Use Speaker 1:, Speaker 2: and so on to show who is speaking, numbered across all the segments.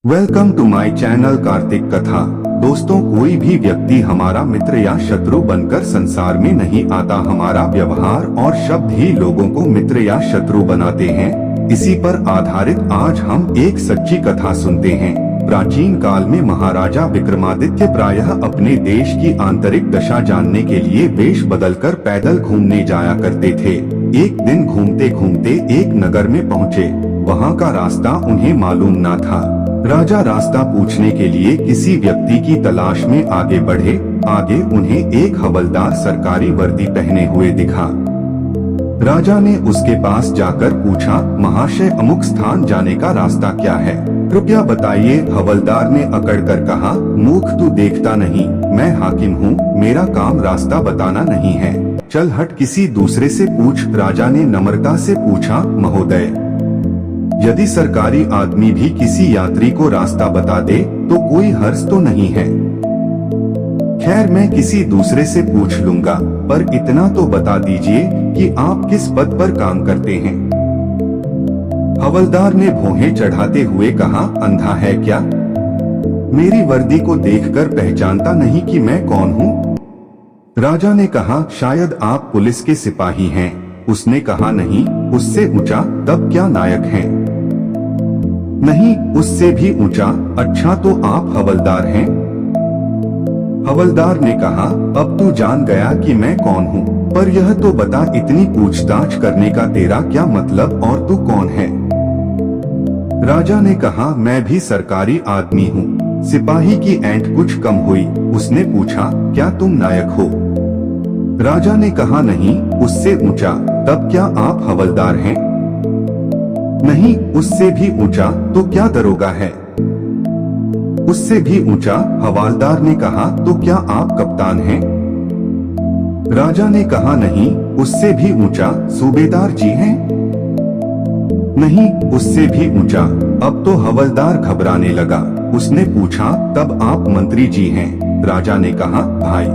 Speaker 1: Welcome to my channel Kartik Katha. दोस्तों, कोई भी व्यक्ति हमारा मित्र या शत्रु बनकर संसार में नहीं आता। हमारा व्यवहार और शब्द ही लोगों को मित्र या शत्रु बनाते हैं। इसी पर आधारित आज हम एक सच्ची कथा सुनते हैं। प्राचीन काल में महाराजा विक्रमादित्य प्रायः अपने देश की आंतरिक दशा जानने के लिए वेश बदलकर पैदल घूमने जाया करते थे। एक दिन घूमते घूमते एक नगर में पहुँचे। वहाँ का रास्ता उन्हें मालूम न था। राजा रास्ता पूछने के लिए किसी व्यक्ति की तलाश में आगे बढ़े। आगे उन्हें एक हवलदार सरकारी वर्दी पहने हुए दिखा। राजा ने उसके पास जाकर पूछा, महाशय, अमुक स्थान जाने का रास्ता क्या है? कृपया बताइए। हवलदार ने अकड़ कर कहा, मूर्ख, तू देखता नहीं, मैं हाकिम हूँ, मेरा काम रास्ता बताना नहीं है। चल हट, किसी दूसरे से पूछ। राजा ने नम्रता से पूछा, महोदय, यदि सरकारी आदमी भी किसी यात्री को रास्ता बता दे तो कोई हर्ज तो नहीं है। खैर, मैं किसी दूसरे से पूछ लूंगा, पर इतना तो बता दीजिए कि आप किस पद पर काम करते हैं? हवलदार ने भौहें चढ़ाते हुए कहा, अंधा है क्या? मेरी वर्दी को देखकर पहचानता नहीं कि मैं कौन हूँ? राजा ने कहा, शायद आप पुलिस के सिपाही हैं। उसने कहा, नहीं, उससे ऊंचा। तब क्या नायक हैं? नहीं, उससे भी ऊंचा। अच्छा, तो आप हवलदार हैं? हवलदार ने कहा, अब तू जान गया कि मैं कौन हूँ, पर यह तो बता, इतनी पूछताछ करने का तेरा क्या मतलब और तू कौन है? राजा ने कहा, मैं भी सरकारी आदमी हूँ। सिपाही की ऐंठ कुछ कम हुई। उसने पूछा, क्या तुम नायक हो? राजा ने कहा, नहीं, उससे ऊंचा। तब क्या आप हवलदार हैं? नहीं, उससे भी ऊंचा। तो क्या दरोगा है? उससे भी ऊंचा। हवलदार ने कहा, तो क्या आप कप्तान हैं? राजा ने कहा, नहीं, उससे भी ऊंचा। सूबेदार जी हैं? नहीं, उससे भी ऊंचा। अब तो हवलदार घबराने लगा। उसने पूछा, तब आप मंत्री जी हैं? राजा ने कहा, भाई,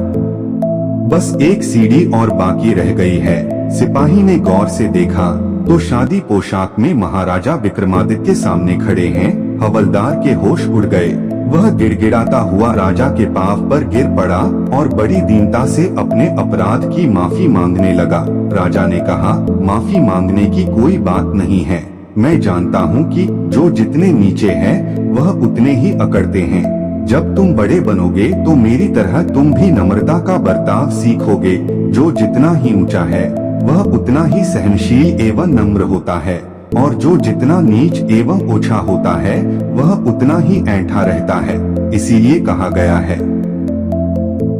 Speaker 1: बस एक सीढ़ी और बाकी रह गई है। सिपाही ने गौर से देखा तो शादी पोशाक में महाराजा विक्रमादित्य सामने खड़े हैं। हवलदार के होश उड़ गए। वह गिड़गिड़ाता हुआ राजा के पांव पर गिर पड़ा और बड़ी दीनता से अपने अपराध की माफी मांगने लगा। राजा ने कहा, माफी मांगने की कोई बात नहीं है। मैं जानता हूँ कि जो जितने नीचे हैं वह उतने ही अकड़ते हैं। जब तुम बड़े बनोगे तो मेरी तरह तुम भी नम्रता का बर्ताव सीखोगे। जो जितना ही ऊंचा है वह उतना ही सहनशील एवं नम्र होता है, और जो जितना नीच एवं ओछा होता है वह उतना ही ऐंठा रहता है। इसीलिए कहा गया है,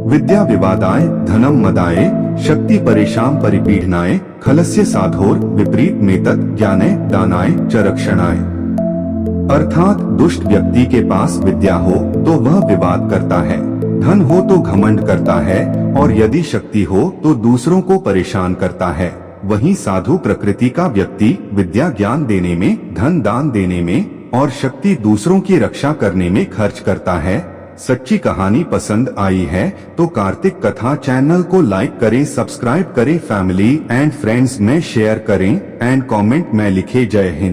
Speaker 1: विद्या विवादाय धनम मदाय शक्ति परेशान परिपीडनाय खलस्य साधोर विपरीत मेतत् ज्ञाने दानाय च रक्षणाय। अर्थात दुष्ट व्यक्ति के पास विद्या हो तो वह विवाद करता है, धन हो तो घमंड करता है, और यदि शक्ति हो तो दूसरों को परेशान करता है। वहीं साधु प्रकृति का व्यक्ति विद्या ज्ञान देने में, धन दान देने में और शक्ति दूसरों की रक्षा करने में खर्च करता है। सच्ची कहानी पसंद आई है तो कार्तिक कथा चैनल को लाइक करें, सब्सक्राइब करें, फैमिली एंड फ्रेंड्स में शेयर करें एंड कमेंट में लिखे जय हिंद।